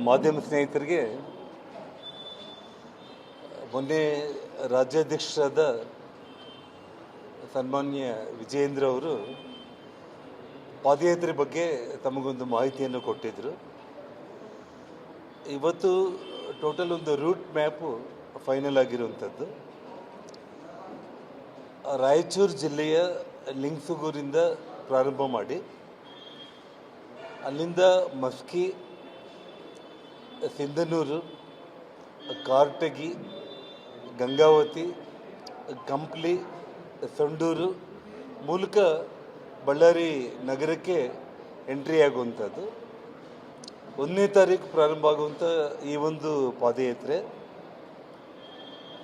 ಮಾಧ್ಯಮ ಸ್ನೇಹಿತರಿಗೆ ಮೊನ್ನೆ ರಾಜ್ಯಾಧ್ಯಕ್ಷರಾದ ಸನ್ಮಾನ್ಯ ವಿಜಯೇಂದ್ರ ಅವರು ಪಾದಯಾತ್ರೆ ಬಗ್ಗೆ ತಮಗೊಂದು ಮಾಹಿತಿಯನ್ನು ಕೊಟ್ಟಿದ್ದರು. ಇವತ್ತು ಟೋಟಲ್ ಒಂದು ರೂಟ್ ಮ್ಯಾಪು ಫೈನಲ್ ಆಗಿರುವಂಥದ್ದು. ರಾಯಚೂರು ಜಿಲ್ಲೆಯ ಲಿಂಗಸೂಗೂರಿಂದ ಪ್ರಾರಂಭ ಮಾಡಿ ಅಲ್ಲಿಂದ ಮಸ್ಕಿ, ಸಿಂಧನೂರು, ಕಾರಟಗಿ, ಗಂಗಾವತಿ, ಕಂಪ್ಲಿ, ಸಂಡೂರು ಮೂಲಕ ಬಳ್ಳಾರಿ ನಗರಕ್ಕೆ ಎಂಟ್ರಿ ಆಗುವಂಥದ್ದು. 1ನೇ ತಾರೀಕು ಪ್ರಾರಂಭ ಆಗುವಂಥ ಈ ಒಂದು ಪಾದಯಾತ್ರೆ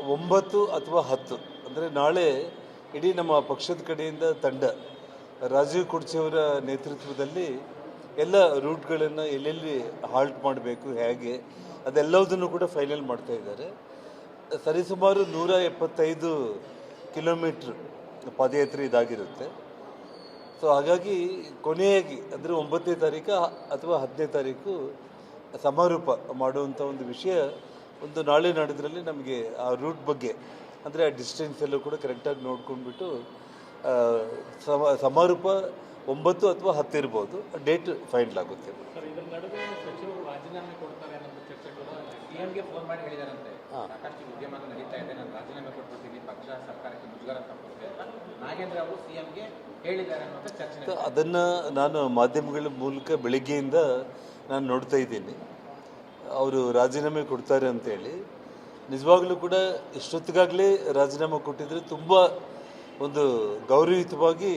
9 ಅಥವಾ 10 ಅಂದರೆ ನಾಳೆ ಇಡೀ ನಮ್ಮ ಪಕ್ಷದ ಕಡೆಯಿಂದ ತಂಡ ರಾಜೀವ್ ಕುರ್ಚಿಯವರ ನೇತೃತ್ವದಲ್ಲಿ ಎಲ್ಲ ರೂಟ್ಗಳನ್ನು ಎಲ್ಲೆಲ್ಲಿ ಹಾಲ್ಟ್ ಮಾಡಬೇಕು, ಹೇಗೆ ಅದೆಲ್ಲದನ್ನು ಕೂಡ ಫೈನಲ್ ಮಾಡ್ತಾ ಇದ್ದಾರೆ. ಸರಿಸುಮಾರು 175 ಕಿಲೋಮೀಟ್ರ್ ಪಾದಯಾತ್ರೆ ಇದಾಗಿರುತ್ತೆ. ಸೊ ಹಾಗಾಗಿ ಕೊನೆಯಾಗಿ ಅಂದರೆ 9ನೇ ತಾರೀಕು ಅಥವಾ 10ನೇ ತಾರೀಕು ಸಮಾರೋಪ ಮಾಡುವಂಥ ಒಂದು ವಿಷಯ ಒಂದು ನಾಳೆ ನಾಡಿದ್ರಲ್ಲಿ ನಮಗೆ ಆ ರೂಟ್ ಬಗ್ಗೆ ಅಂದರೆ ಆ ಡಿಸ್ಟೆನ್ಸ್ ಎಲ್ಲೂ ಕೂಡ ಕರೆಕ್ಟಾಗಿ ನೋಡ್ಕೊಂಡ್ಬಿಟ್ಟು ಸಮಾರೋಪ 9 ಅಥವಾ 10 ಇರ್ಬೋದು, ಡೇಟ್ ಫೈನಲ್ ಆಗುತ್ತೆ. ಅದನ್ನು ನಾನು ಮಾಧ್ಯಮಗಳ ಮೂಲಕ ಬೆಳಿಗ್ಗೆಯಿಂದ ನಾನು ನೋಡ್ತಾ ಇದ್ದೀನಿ. ಅವರು ರಾಜೀನಾಮೆ ಕೊಡ್ತಾರೆ ಅಂತೇಳಿ. ನಿಜವಾಗ್ಲೂ ಕೂಡ ಇಷ್ಟೊತ್ತಿಗಾಗಲೇ ರಾಜೀನಾಮೆ ಕೊಟ್ಟಿದ್ರೆ ತುಂಬ ಒಂದು ಗೌರವಯುತವಾಗಿ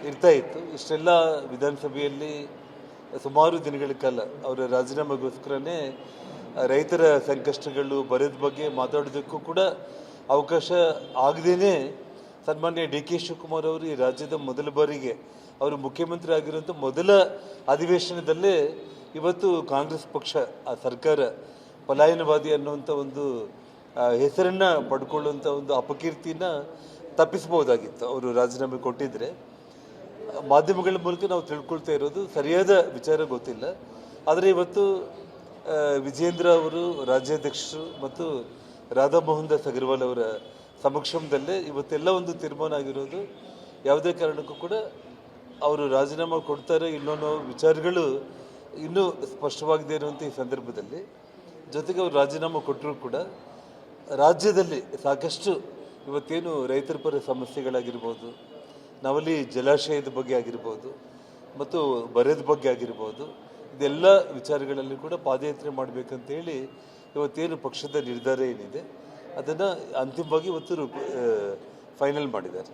ಇರ್ತಾ ಇತ್ತು. ಇಷ್ಟೆಲ್ಲ ವಿಧಾನಸಭೆಯಲ್ಲಿ ಸುಮಾರು ದಿನಗಳ ಕಾಲ ಅವರ ರಾಜೀನಾಮೆಗೋಸ್ಕರನೇ ರೈತರ ಸಂಕಷ್ಟಗಳು ಬರದ ಬಗ್ಗೆ ಮಾತಾಡೋದಕ್ಕೂ ಕೂಡ ಅವಕಾಶ ಆಗದೇನೆ ಸನ್ಮಾನ್ಯ DK ಶಿವಕುಮಾರ್ ಅವರು ಈ ರಾಜ್ಯದ ಮೊದಲ ಬಾರಿಗೆ ಅವರು ಮುಖ್ಯಮಂತ್ರಿ ಆಗಿರುವಂಥ ಮೊದಲ ಅಧಿವೇಶನದಲ್ಲೇ ಇವತ್ತು ಕಾಂಗ್ರೆಸ್ ಪಕ್ಷ ಆ ಸರ್ಕಾರ ಪಲಾಯನವಾದಿ ಅನ್ನುವಂಥ ಒಂದು ಹೆಸರನ್ನು ಪಡ್ಕೊಳ್ಳುವಂಥ ಒಂದು ಅಪಕೀರ್ತಿನ ತಪ್ಪಿಸ್ಬೋದಾಗಿತ್ತು ಅವರು ರಾಜೀನಾಮೆ ಕೊಟ್ಟಿದ್ದರೆ. ಮಾಧ್ಯಮಗಳ ಮೂಲಕ ನಾವು ತಿಳ್ಕೊಳ್ತಾ ಇರೋದು ಸರಿಯಾದ ವಿಚಾರ ಗೊತ್ತಿಲ್ಲ. ಆದರೆ ಇವತ್ತು ವಿಜೇಂದ್ರ ಅವರು ರಾಜ್ಯಾಧ್ಯಕ್ಷರು ಮತ್ತು ರಾಧಾಮೋಹನ್ ದಾಸ್ ಅಗರ್ವಾಲ್ ಅವರ ಸಮಕ್ಷಮದಲ್ಲೇ ಇವತ್ತೆಲ್ಲ ಒಂದು ತೀರ್ಮಾನ ಆಗಿರೋದು. ಯಾವುದೇ ಕಾರಣಕ್ಕೂ ಕೂಡ ಅವರು ರಾಜೀನಾಮೆ ಕೊಡ್ತಾರೆ ಇನ್ನೊಂದು ವಿಚಾರಗಳು ಇನ್ನೂ ಸ್ಪಷ್ಟವಾಗದೇ ಇರುವಂಥ ಈ ಸಂದರ್ಭದಲ್ಲಿ ಜೊತೆಗೆ ಅವರು ರಾಜೀನಾಮೆ ಕೊಟ್ಟರೂ ಕೂಡ ರಾಜ್ಯದಲ್ಲಿ ಸಾಕಷ್ಟು ಇವತ್ತೇನು ರೈತರ ಪರ ಸಮಸ್ಯೆಗಳಾಗಿರ್ಬೋದು, ನಾವಲ್ಲಿ ಜಲಾಶಯದ ಬಗ್ಗೆ ಆಗಿರ್ಬೋದು ಮತ್ತು ಬರದ ಬಗ್ಗೆ ಆಗಿರ್ಬೋದು, ಇದೆಲ್ಲ ವಿಚಾರಗಳಲ್ಲಿ ಕೂಡ ಪಾದಯಾತ್ರೆ ಮಾಡಬೇಕಂತೇಳಿ ಇವತ್ತೇನು ಪಕ್ಷದ ನಿರ್ಧಾರ ಏನಿದೆ ಅದನ್ನು ಅಂತಿಮವಾಗಿ ಇವತ್ತು ಫೈನಲ್ ಮಾಡಿದ್ದಾರೆ.